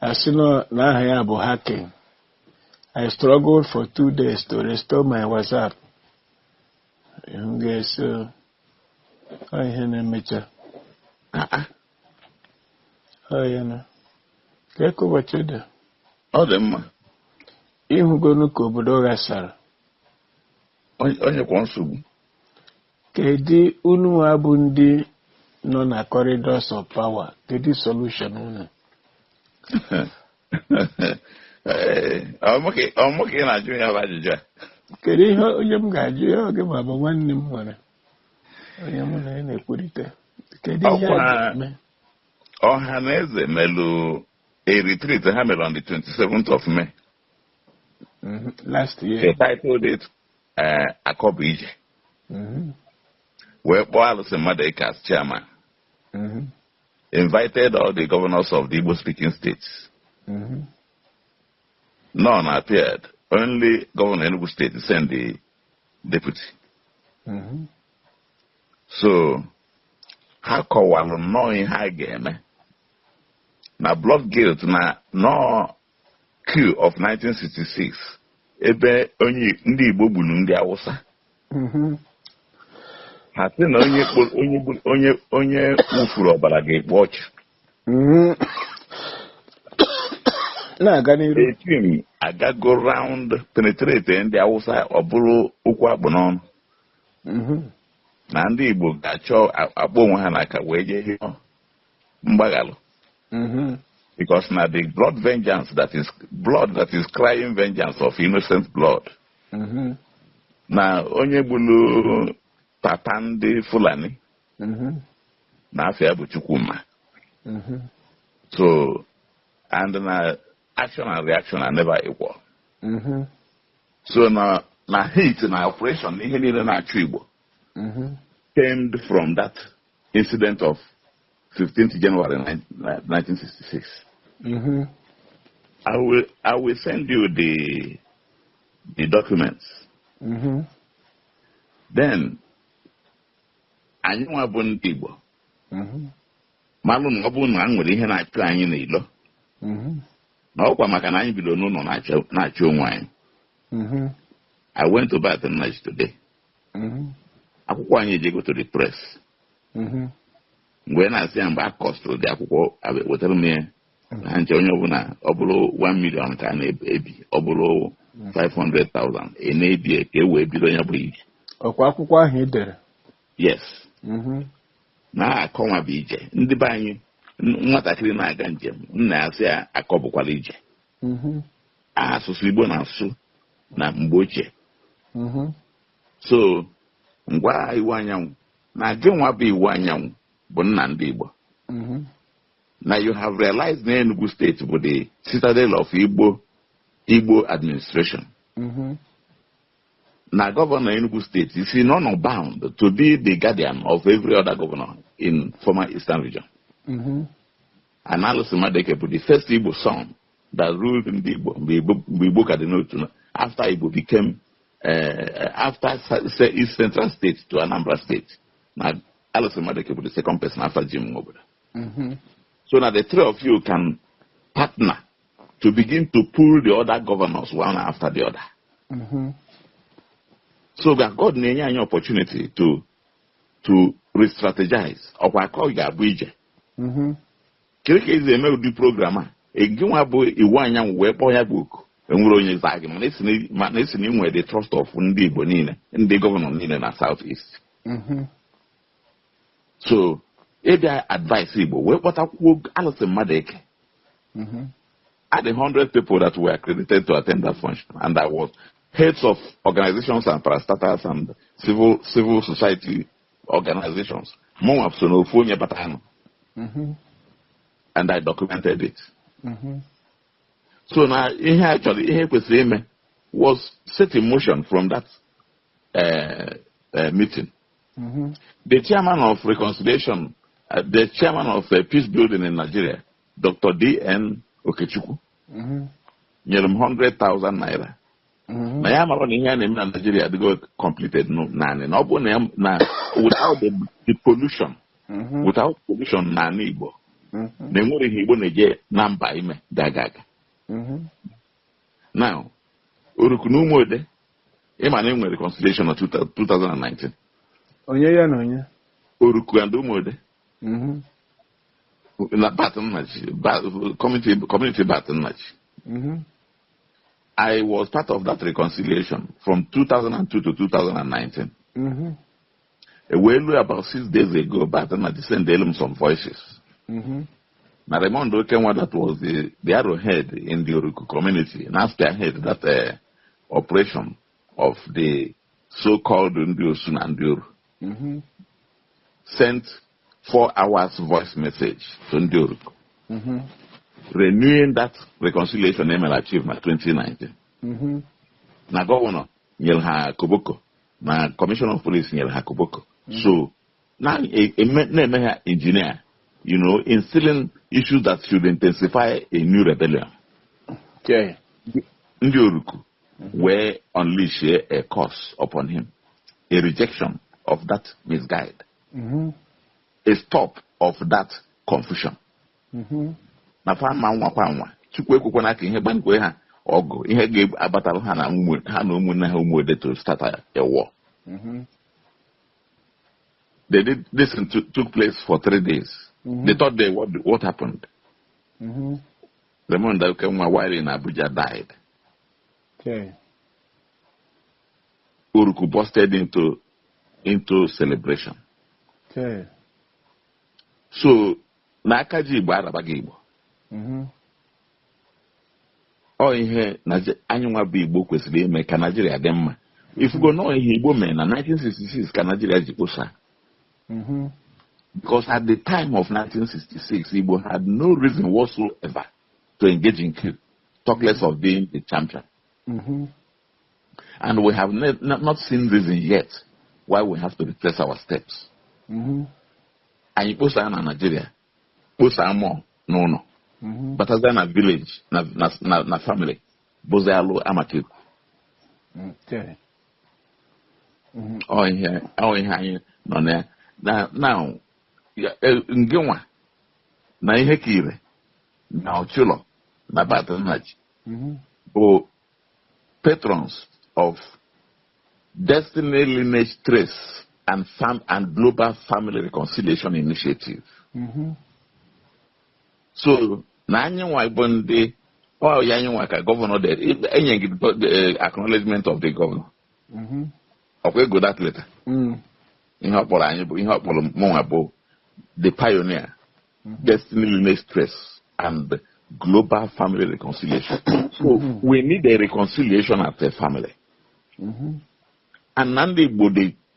As you know, na aha ya bụ hacking. I struggled for 2 days to restore my WhatsApp. So, ihe na-emecha. Ya na. Ka ụbọchị dị. Ọ dị mma. Ịhụgonu ka obodo ghasara. Onye kwa nsogbu. Kedu unu abụ ndị nọ na corridors of power? Kedu solution unu? Ọmụka ị na-ajụ ya bụ ajụjụ a. Kedu ihe onye m ga-ajụ ya oge ma bụ nwanne m nwere? Onye mụ na ya na-ekwurịta. Kedu ihe a ga-eme? Ohanaeze melụ a retreat ha mere on the 27th of May. Last year. They titled it Akobu Ije. Where Paul Semadeka as chairman invited all the governors of the Igbo-speaking states. None appeared. Only Governor Enugu State sent the deputy. So, how come knowing how again? Now, blood guilt na no Coup of 1966. Ebe onye ndị Igbo gburu ndị Hausa. Ha sị na onye wufuru ọbara ga-ekpu ọchụ. Na-aga n'iru. Etim agago round penetrate ndị Hausa ọ bụrụ okwu akpụ n'ọnụ. Na ndị Igbo ga-achọ akpọ onwe ha n'aka wee jee mgbaghalụ. Because now the blood vengeance that is crying vengeance of innocent blood. Now onye gbulu papa ndị Fulani na afia bụ Chukwuma. So and na action and reaction are never equal. So na hate na operation ihe niile na-achụ Igbo came from that incident of 15th January 1966. I will send you the documents. Then, anyị nwa bụ ndị Igbo. Malụ na ọ bụ na nwere ihe na-achụ anyị n'ilo. Na ọkwa maka na anyị bido n'ụlọ na-achụ onwe anyị. I went to Baton Rouge today. Akwụkwọ anyị ejego to the press. Mgbe na-asị ya mgbe a kọstụrụ dị akwụkwọ wetara m ya na nche onye ọbụla ọ bụrụ 1 million ka a na-ebi ọ bụrụ 500,000 na-ebi ka e wee bido ya bụ ije. Ọkwa akwụkwọ ahụ ị dere? Yes. Na-akọnwa bụ ije. Ndị be anyị nwatakịrị na-aga njem nna ya sị ya akọbụkwala ije. Asụsụ Igbo na-asụ na mgbe ochie. So ngwa iwu anyanwụ na gị nwa bụ iwu anyanwụ bụ nna ndị Igbo. Now you have realized na Enugu State bụ the citadel of Igbo administration. Now Governor Enugu State is not bound to be the guardian of every other governor in former Eastern region. And Ohanaeze Madeke bụ the first Igbo son that ruled in the Igbo Cardinal after Igbo became after East Central State to Anambra State. Now Ohanaeze Madeke bụ the second person after Jim Obodo. So now the three of you can partner to begin to pull the other governors one after the other. So that God may have an opportunity to re-strategize. Or I call you Abuja. Kireke is a melody programmer. A Gimabo Iwanya Wepoya book. And we're only arguing. Listening where the trust of Ndigbo Nina and the governor Nina in the southeast. So, if I advise Igbo, what I would Ohanaeze Madeke At the 100 people that were accredited to attend that function, and that was heads of organizations and parastatals and civil society organizations. And I documented it. So now, actually, was set in motion from that meeting. The chairman of reconciliation, the chairman of peace building in Nigeria, Dr. D.N. Okechukwu, gave him 100,000 naira. Na ya mara na ihe a na-eme na Nigeria adịgo completed naanị na ọ bụ na without the pollution, without pollution na Ndigbo, na enwere ihe Igbo na-eje na mba ime dagaga. Now, Oruku n'Umuode, ịma na enwere reconciliation of 2019. Onye ya na onye? Oruku and Umuode. Na Baton community Baton I was part of that reconciliation from 2002 to 2019. About 6 days ago, Baton sent some voices. Now, Raimondo Kenwa, that was the arrowhead in the Oruku community, and spearhead that operation of the so-called Ndio Sunandur, sent 4 hours voice message to Ndio Oruku, renewing that reconciliation ML achievement 2019. Na governor Nyelha Koboko, na commissioner of police Nyelha Koboko. So now a engineer, instilling issues that should intensify a new rebellion. Okay. Ndi Oruku were unleash a curse upon him, a rejection of that misguide, a stop of that confusion. Na fama nwa chukwu ekwukwana aka ihe gbankwe ha ọgụ ihe ga-abatara ha na ụmụnne ha Umuode to start a war. This took place for 3 days. The third day, what happened? The moment that Kenwa while in Abuja died, okay, Oruku busted into celebration. Okay. So Nakaji Igbo Arabaga Igbo. Oh, ihe anyụnwa bụ Igbo kwesịrị ime ka Nigeria dị mma. If you go know ihe Igbo mee na 1966 ka Nigeria ji kposa. Because at the time of 1966, Igbo had no reason whatsoever to engage in coup, talk less of being the champion. And we have not seen reason yet why we have to retrace our steps. And you post in Nigeria, post more, no. But as in a village, na family, Bozalo Amakiku. Okay. Oh, here, no, now, Ngewa, na ihe kire, na Ochulo, na Baton or patrons of Destiny Lineage Trace and Global Family Reconciliation Initiative. So, na anywa Ibonde, or Yanwa governor there, the acknowledgement of the governor. Okay, go that later. The pioneer, Destiny Lineage Trace, and Global Family Reconciliation. So we need a reconciliation at the family. And Ndigbo,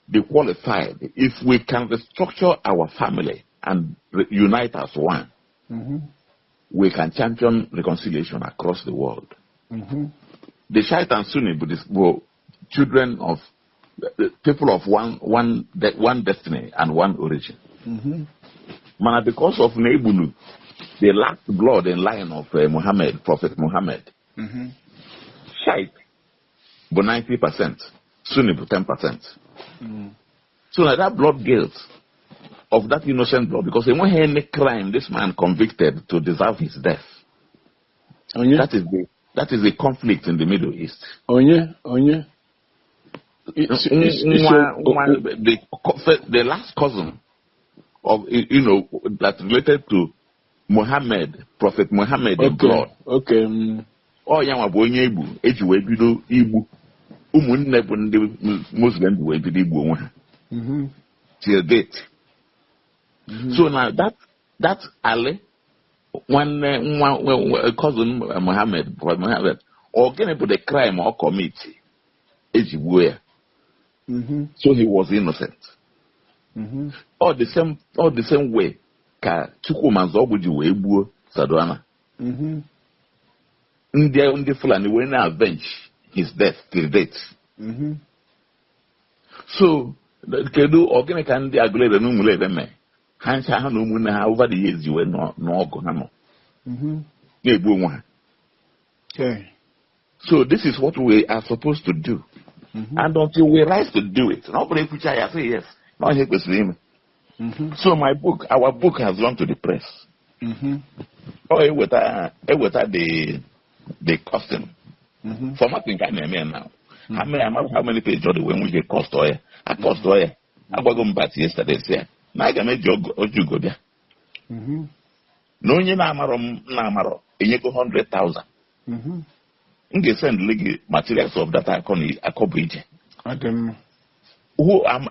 they qualified. If we can restructure our family and unite as one, we can champion reconciliation across the world. The Shite and Sunni were children of people of one destiny and one origin. Because of Nebulu, the last blood in line of Muhammad, Prophet Muhammad, Shite, but 90%, Sunni, 10%. So that blood guilt of that innocent blood, because there wasn't any crime this man convicted to deserve his death. That is the conflict in the Middle East. The last cousin of that related to Muhammad, Prophet Muhammad in blood. Okay. Oh, yeah, onye Igbo eji wee bido Igbo. Ụmụnne bụ ndị Muslim wee bido Igbo onwe ha. Till date. So now that Ali one cousin Mohammed, or getting the crime or committee, so he was innocent. All the same way, ka Chukwumanzo would you ebu Sadwana. Ndi Fulani will not avenge his death till date. So the Kedu organic and the agule the numule them. Hansa Hanumuna over the years you were no Gohano. Okay. So this is what we are supposed to do. And until we rise to do it, nobody could say yes. No, he was him. So our book has gone to the press. Oh, it was the costing. Formatting can name now. How many pages when we get cost oil? I cost oil. I was going back yesterday. Say, now I can make you go there. No, you namaro. You go 100,000. You send legal materials of that I copy. Who I'm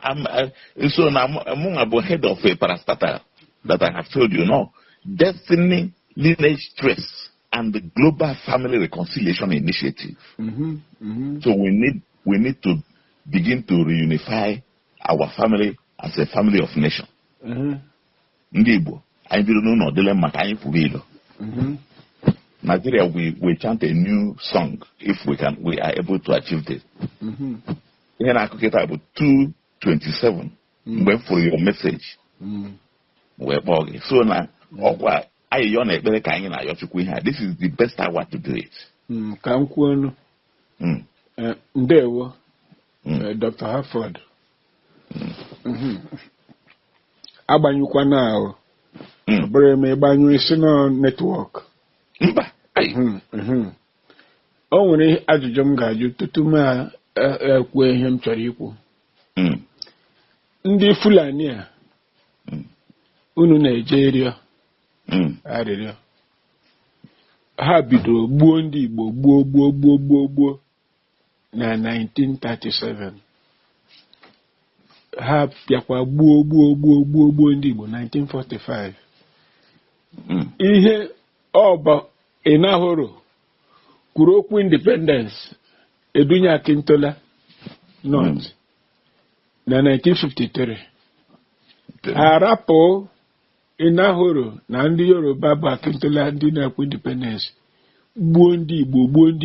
so now among about head of a parastatal that I have told you now. Destiny, lineage trace, and the Global Family Reconciliation Initiative. So we need to begin to reunify our family as a family of nation. Ndigbo, I don't know dilemma time for Nigeria, we chant a new song if we are able to achieve this. Then I could get about 2:27. Wait for your message. We're boggy. So now, this is the best hour to do it. Ndewo, Dr. Harford. Abanyukwa now. Breme banyu sino network. O nwere ajụjụ m ga-ajụ tutu m ekwu ihe m chọrọ ikwu. Ndị Fulani a unu na-eje ịrịọ arịrịọ ha bidoro gbuo ndị Igbo gbuo na 1937. Ha bịakwa gbuo ndị Igbo 1945. Ihe ọba ịnahụrụ kwuru okwu independence Edunya Akintola North na 1953. Arapụ ịnahụrụ na ndị Yoruba bụ Akintola ndị na-ekwu independence gbuo ndị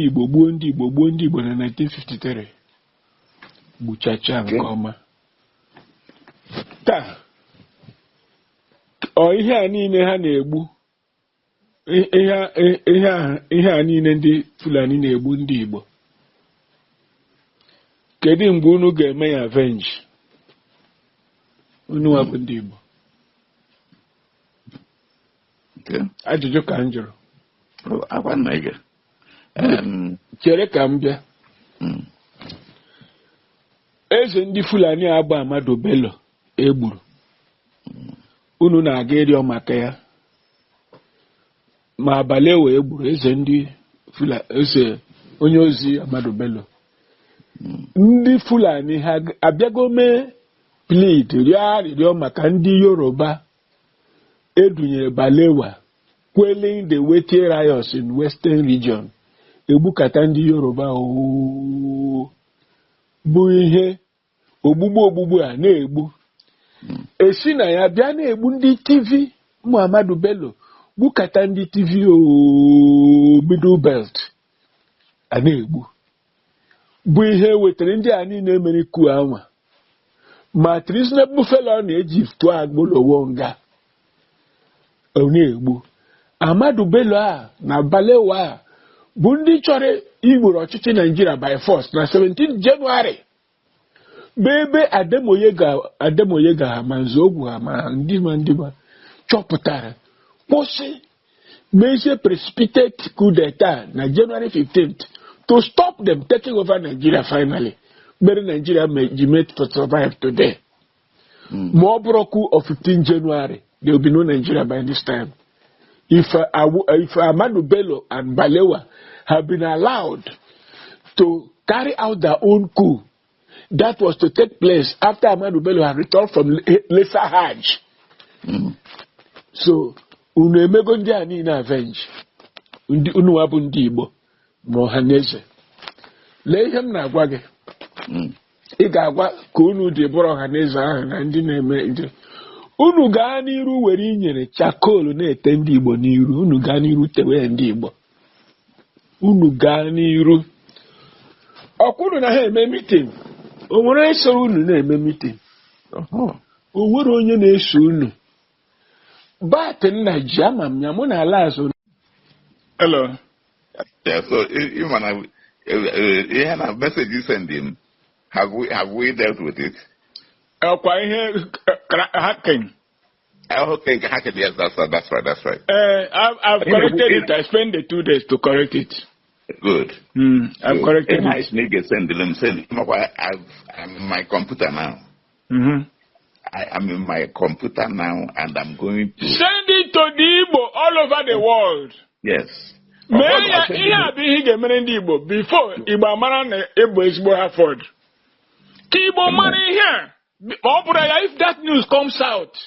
Igbo na 1953. Gbuchacha nke ọma. Taa ihe a niile ha na-egbu ihe a niile ndị Fulani na-egbu ndị Igbo. Kedu mgbe unu ga-eme ya avenge? Unu wabụ ndị Igbo. Ajụjụ ka m jụrụ. Chere ka m bịa. Eze ndị Fulani abụ Ahmadu Bello egburu. Unu na-aga ịrịọ maka ya. Ma abalị wee gburu eze ndị eze onye ozi Ahmadu Bello. Ndị Fulani ha abịago mee plead rịọ maka ndị Yoruba edunyere Balewa quelling the Weti riots in Western region. Egbukata ndị Yoruba bụ ihe ogbugbu a na-egbu. Esi na ya bịa na-egbu ndị TV Muhammadu Bello gbukata ndị TV Middle Belt a na-egbu. Bụ ihe wetara ndị a niile mere Coup anwa. Ma treasonable fellow na-eji tụọ agbolowo nga ọ na-egbu. Ahmadu Bello a na Balewa a bụ ndị chọrọ igboro ọchịchị Nigeria by force na 17 January. Bebe Ademoyega ha ma Nzogwu ha ma ndị chọpụtara kwụsị mezie precipitate coup d'etat na January 15th to stop them taking over Nigeria finally. Mere Nigeria may to survive today. More coup of 15 January, there will be no Nigeria by this time. If Ahmadu Bello and Balewa have been allowed to carry out their own coup, that was to take place after Ahmadu Bello had returned from Lesser Hajj. So, unu emego ndị a niile avenge unu wabụ ndị Igbo ma Ohanaeze. Lee ihe m na-agwa gị. Ị ga-agwa ka unu dị bụrụ Ohanaeze ahụ na ndị na-eme ndị. Unu gaa n'iru were inyere chakolu na-ete ndị Igbo n'iru. Unu gaa n'iru tewe ndị Igbo. Unu gaa n'iru. Ọkwụrụ na ha eme meeting. O nwere eso unu na-eme meeting. O nwere onye na-eso unu. Bat nna ji ama m ya mụ na ala azụ. Hello. Yeah, so even a message you send him, have we dealt with it? Kwa ihe hacking. Okay, hacking, yes, that's right. I've corrected it. I spent the 2 days to correct it. Good. I've corrected it. I'm in my computer now. I am in my computer now, and I'm going to send it to the Igbo all over the world. Yes. Before Igbo mara na Igbo ezigbo Harvard. Ka Igbo mara ihe. If that news comes out,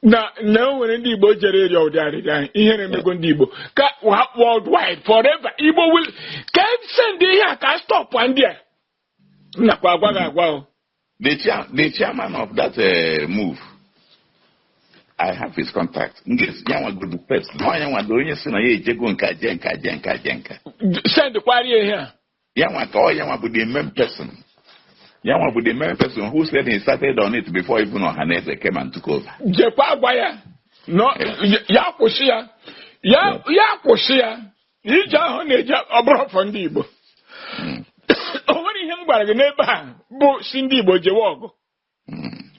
na when ndị Igbo jere eri ọdịarịrị ihe na-emego ndị Igbo ka worldwide forever Igbo will can send ihe ka stop one day. Nakwa agwa agwa. The chairman of that move, I have his contact. Send the query here. The main person. The main person who said he started on it before even Ohanaeze came and took over. No, Yakushia. Ija Honeja abroad from Ndigbo. Only him gwara gị n'ebe a bụ si ndị Igbo jewe ọgụ.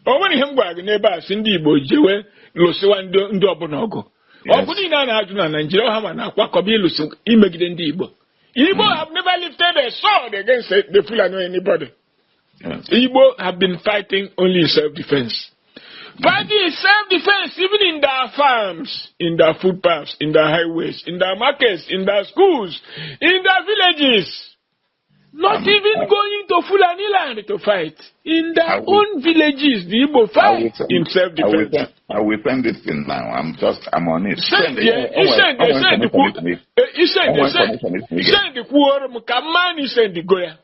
Onwere ihe m gwara gị n'ebe a si ndị Igbo jewe lụsịwa ndị ọbụla ọgụ. Ọgụ niile a na-ajụ na Nigeria ọha ma na-akwakọba ịlụsị imegide ndị Igbo. Igbo have never lifted a sword against the Fulani or anybody. Igbo have been fighting only in self-defense. Fighting in self-defense even in their farms, in their footpaths, in their highways, in their markets, in their schools, in their villages. Not even going to Fulani land to fight. In their own villages, the Igbo fight in self-defense. I will send this thing now. I'm on it. Send the quorum. Kamani send the goya.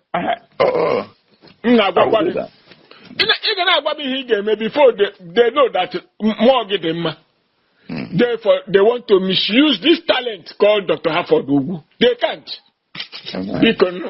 Before they know that more get them. Therefore, they want to misuse this talent called Dr. Harford Ugu. They can't. Because